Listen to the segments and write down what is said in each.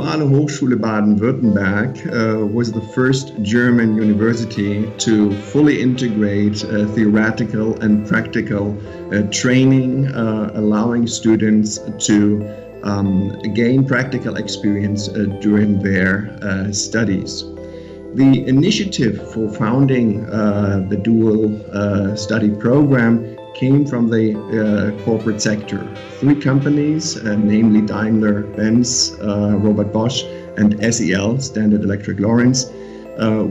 Duale Hochschule Baden-Württemberg was the first German university to fully integrate theoretical and practical training, allowing students to gain practical experience during their studies. The initiative for founding the dual study program came from the corporate sector. 3 companies, namely Daimler, Benz, Robert Bosch, and SEL, Standard Electric Lawrence,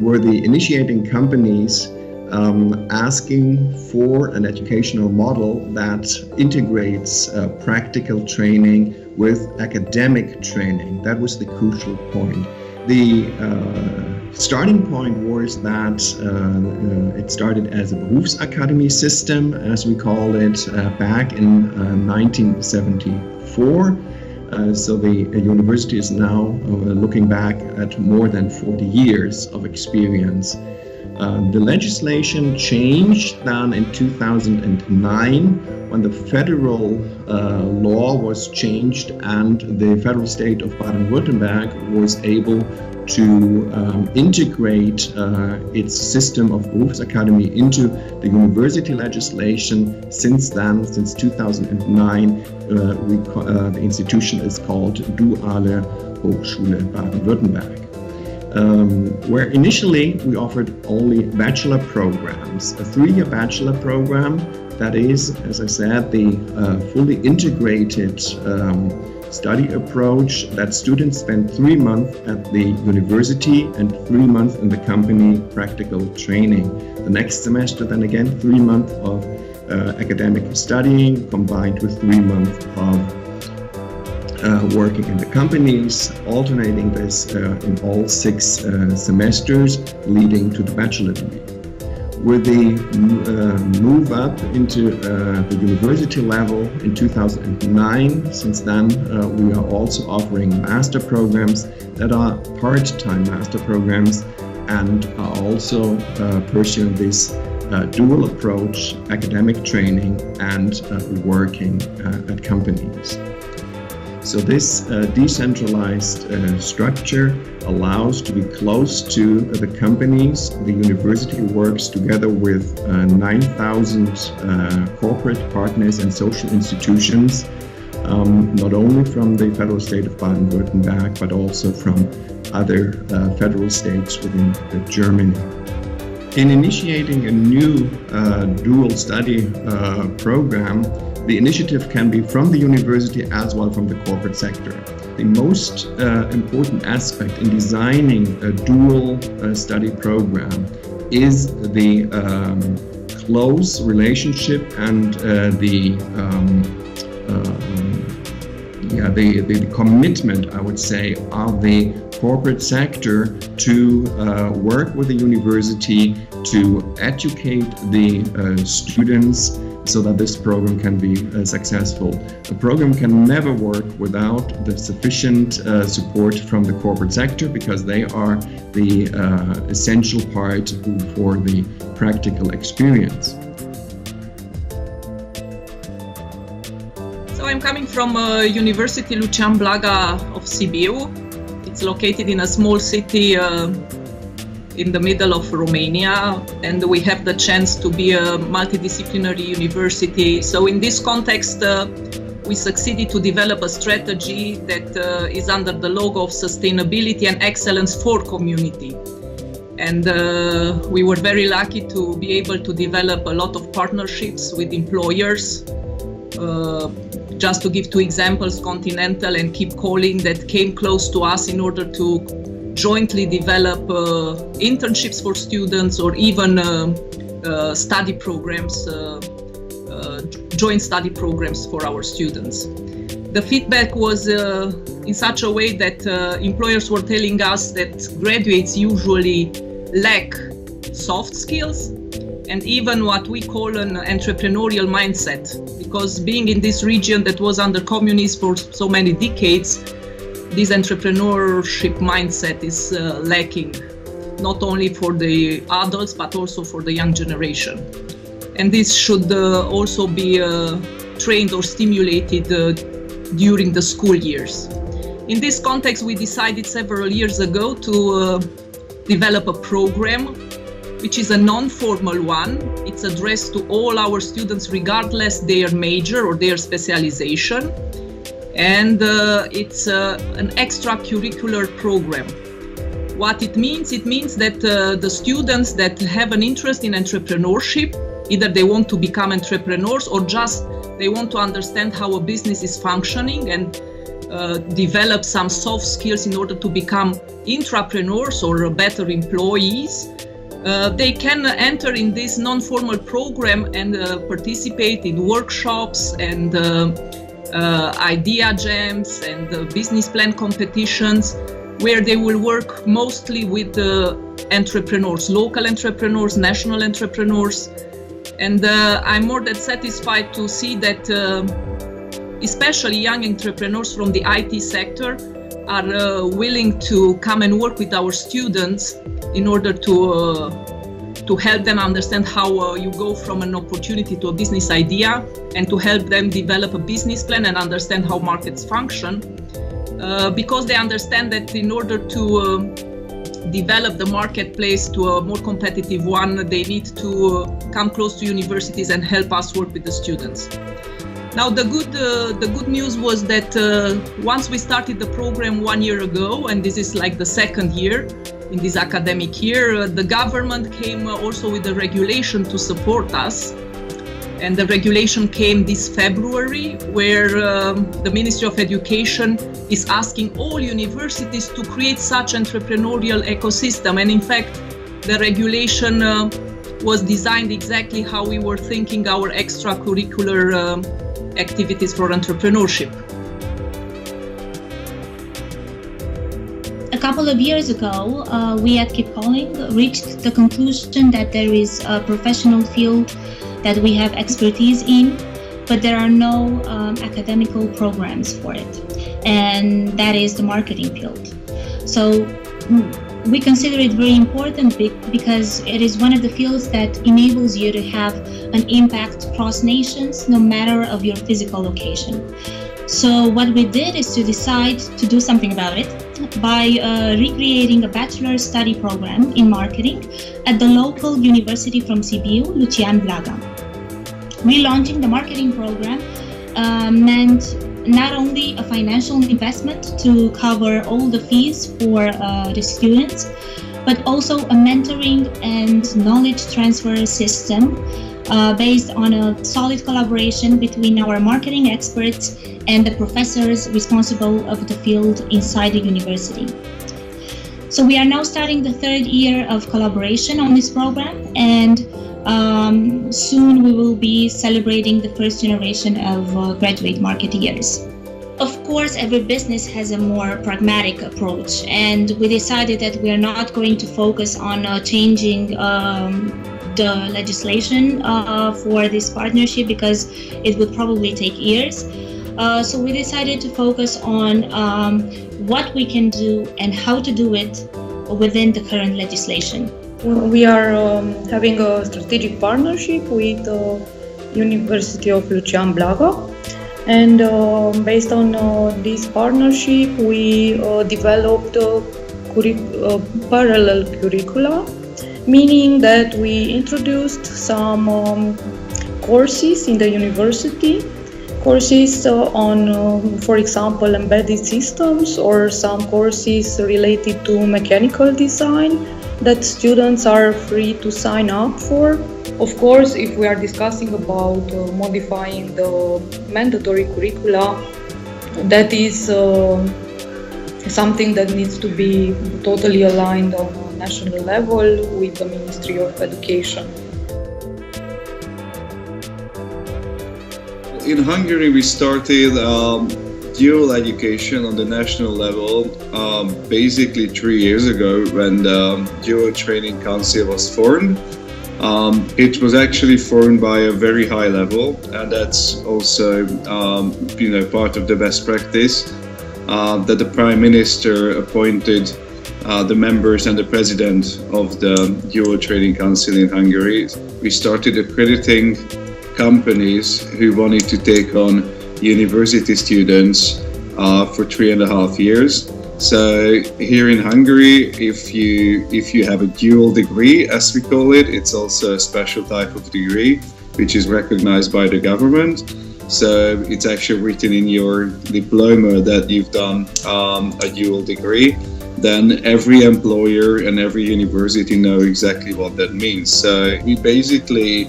were the initiating companies asking for an educational model that integrates practical training with academic training. That was the crucial point. The starting point was that it started as a Berufsakademie system, as we call it, back in 1974. So the university is now looking back at more than 40 years of experience. The legislation changed then in 2009 when the federal law was changed and the federal state of Baden-Württemberg was able to integrate its system of Berufsakademie into the university legislation. Since then, since 2009, the institution is called Duale Hochschule Baden-Württemberg. Where initially we offered only bachelor programs, a 3-year bachelor program that is, as I said, the fully integrated study approach that students spend 3 months at the university and 3 months in the company practical training. The next semester then again 3 months of academic studying combined with 3 months of working in the companies, alternating this in all 6 semesters, leading to the bachelor degree. With the move up into the university level in 2009, since then we are also offering master programs that are part-time master programs and are also pursuing this dual approach, academic training and working at companies. So this decentralized structure allows to be close to the companies. The university works together with 9,000 corporate partners and social institutions, not only from the federal state of Baden-Württemberg, but also from other federal states within Germany. In initiating a new dual study program, the initiative can be from the university as well from the corporate sector. The most important aspect in designing a dual study program is the close relationship and the commitment, I would say, of the corporate sector to work with the university to educate the students so that this program can be successful. A program can never work without the sufficient support from the corporate sector, because they are the essential part for the practical experience. So I'm coming from University Lucian Blaga of Sibiu. It's located in a small city in the middle of Romania, and we have the chance to be a multidisciplinary university. So in this context, we succeeded to develop a strategy that is under the logo of sustainability and excellence for community. And we were very lucky to be able to develop a lot of partnerships with employers. Just to give 2 examples, Continental and Keep Calling, that came close to us in order to jointly develop internships for students, or even study programs, joint study programs for our students. The feedback was in such a way that employers were telling us that graduates usually lack soft skills and even what we call an entrepreneurial mindset, because being in this region that was under communism for so many decades, this entrepreneurship mindset is lacking, not only for the adults, but also for the young generation. And this should also be trained or stimulated during the school years. In this context, we decided several years ago to develop a program which is a non-formal one. It's addressed to all our students regardless their major or their specialization. And it's an extracurricular program. What it means that the students that have an interest in entrepreneurship, either they want to become entrepreneurs or just they want to understand how a business is functioning and develop some soft skills in order to become intrapreneurs or better employees, they can enter in this non-formal program and participate in workshops and idea jams and business plan competitions, where they will work mostly with entrepreneurs, local entrepreneurs, national entrepreneurs. And I'm more than satisfied to see that especially young entrepreneurs from the IT sector are willing to come and work with our students in order to help them understand how you go from an opportunity to a business idea, and to help them develop a business plan and understand how markets function, because they understand that in order to develop the marketplace to a more competitive one, they need to come close to universities and help us work with the students. Now, the good news was that once we started the program 1 year ago, and this is like the second year in this academic year, the government came also with a regulation to support us. And the regulation came this February, where the Ministry of Education is asking all universities to create such entrepreneurial ecosystem. And in fact, the regulation was designed exactly how we were thinking our extracurricular activities for entrepreneurship. A couple of years ago, we at Keep Calling reached the conclusion that there is a professional field that we have expertise in, but there are no academical programs for it, and that is the marketing field. So we consider it very important because it is one of the fields that enables you to have an impact across nations, no matter of your physical location. So what we did is to decide to do something about it by recreating a bachelor's study program in marketing at the local university from Sibiu, Lucian Blaga. Relaunching the marketing program meant not only a financial investment to cover all the fees for the students, but also a mentoring and knowledge transfer system based on a solid collaboration between our marketing experts and the professors responsible of the field inside the university. So we are now starting the third year of collaboration on this program, and soon we will be celebrating the first generation of graduate marketeers. Of course, every business has a more pragmatic approach, and we decided that we are not going to focus on changing the legislation for this partnership, because it would probably take years. So we decided to focus on what we can do and how to do it within the current legislation. We are having a strategic partnership with the University of Lucian Blaga, and based on this partnership we developed parallel curricula, meaning that we introduced some courses in the university, courses on, for example, embedded systems, or some courses related to mechanical design that students are free to sign up for. Of course, if we are discussing about modifying the mandatory curricula, that is something that needs to be totally aligned on a national level with the Ministry of Education. In Hungary, we started dual education on the national level basically 3 years ago, when the Dual Training Council was formed. It was actually formed by a very high level, and that's also part of the best practice, that the Prime Minister appointed the members and the President of the Dual Training Council in Hungary. We started accrediting companies who wanted to take on university students for 3.5 years. So here in Hungary, if you have a dual degree, as we call it, it's also a special type of degree, which is recognized by the government. So it's actually written in your diploma that you've done a dual degree. Then every employer and every university know exactly what that means. So we basically,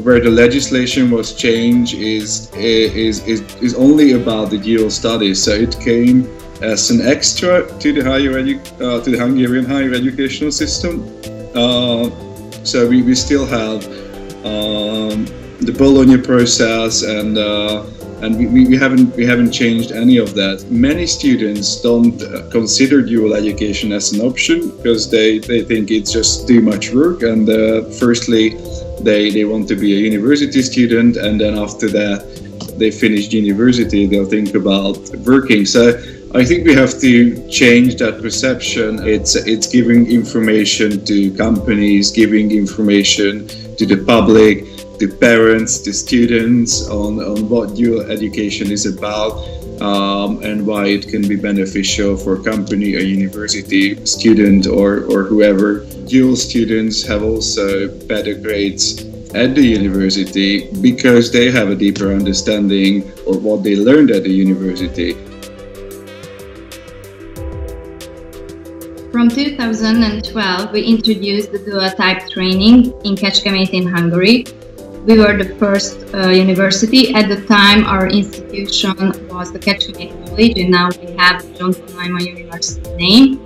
where the legislation was changed is only about the dual studies. So it came as an extra to the Hungarian higher educational system. So we still have the Bologna process, and we haven't changed any of that. Many students don't consider dual education as an option because they think it's just too much work, and firstly they want to be a university student, and then after that they finish university, they'll think about working. So I think we have to change that perception. It's giving information to companies, giving information to the public, to parents, to students on what dual education is about, and why it can be beneficial for a company, a university student, or whoever. Dual students have also better grades at the university because they have a deeper understanding of what they learned at the university. From 2012, we introduced the dual type training in Kecskemét in Hungary. We were the first university. At the time, our institution was the Kecskemét College, and now we have the John von Neumann University name.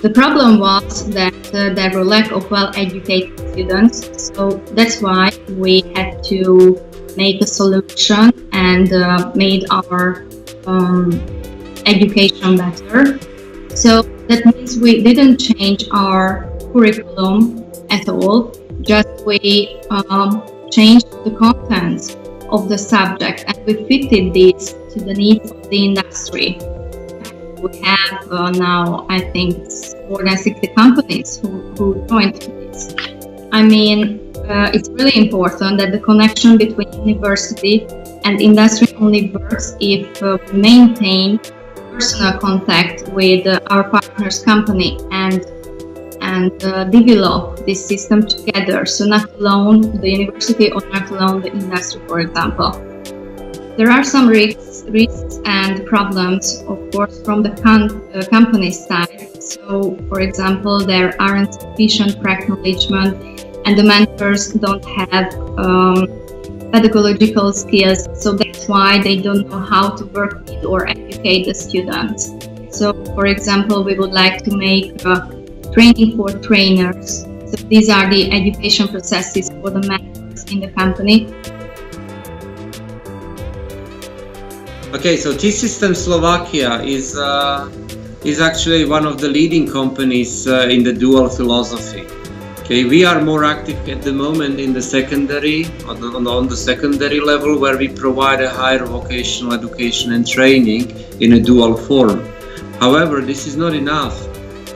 The problem was that there were lack of well-educated students, so that's why we had to make a solution and made our education better. So that means we didn't change our curriculum at all, just we changed the contents of the subject and we fitted this to the needs of the industry. We have now, I think, more than 60 companies who joined this. I mean, it's really important that the connection between university and industry only works if we maintain personal contact with our partners company and develop this system together. So not alone the university or not alone the industry, for example. There are some risks and problems, of course, from the company side. So, for example, there aren't sufficient acknowledgement and the mentors don't have pedagogical skills, so that's why they don't know how to work with or educate the students. So, for example, we would like to make training for trainers. So these are the education processes for the mentors in the company. Okay, so T-System Slovakia is actually one of the leading companies in the dual philosophy. Okay, we are more active at the moment in the secondary, on the secondary level, where we provide a higher vocational education and training in a dual form. However, this is not enough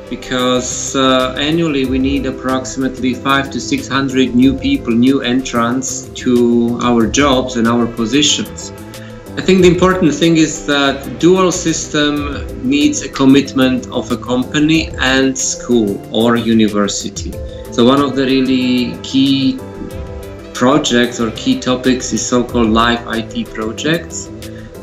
because annually we need approximately 500 to 600 new people, new entrants to our jobs and our positions. I think the important thing is that dual system needs a commitment of a company and school or university. So one of the really key projects or key topics is so-called live IT projects,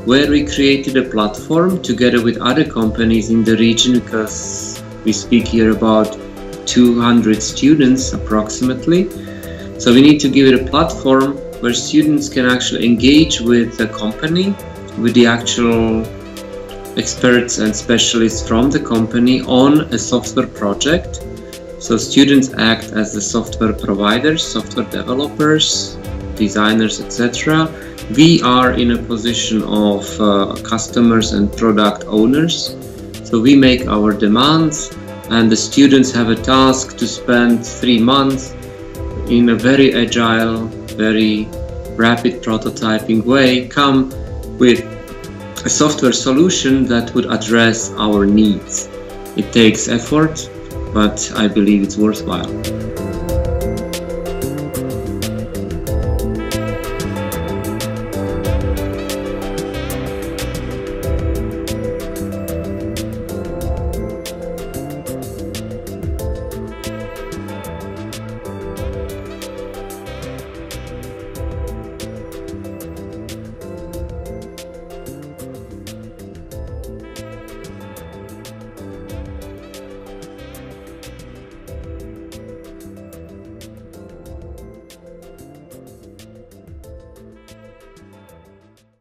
where we created a platform together with other companies in the region, because we speak here about 200 students approximately. So we need to give it a platform where students can actually engage with the company, with the actual experts and specialists from the company on a software project. So students act as the software providers, software developers, designers, etc. We are in a position of customers and product owners. So we make our demands and the students have a task to spend 3 months in a very agile, very rapid prototyping way, come with a software solution that would address our needs. It takes effort, but I believe it's worthwhile.